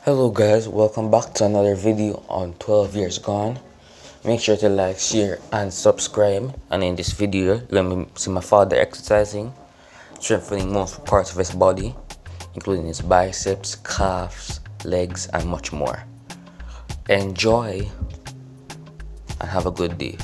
Hello guys, welcome back to another video on 12 years gone. Make sure to like, share and subscribe. And in this video you're going to see my father exercising, strengthening most parts of his body, including his biceps, calves, legs and much more. Enjoy and have a good day.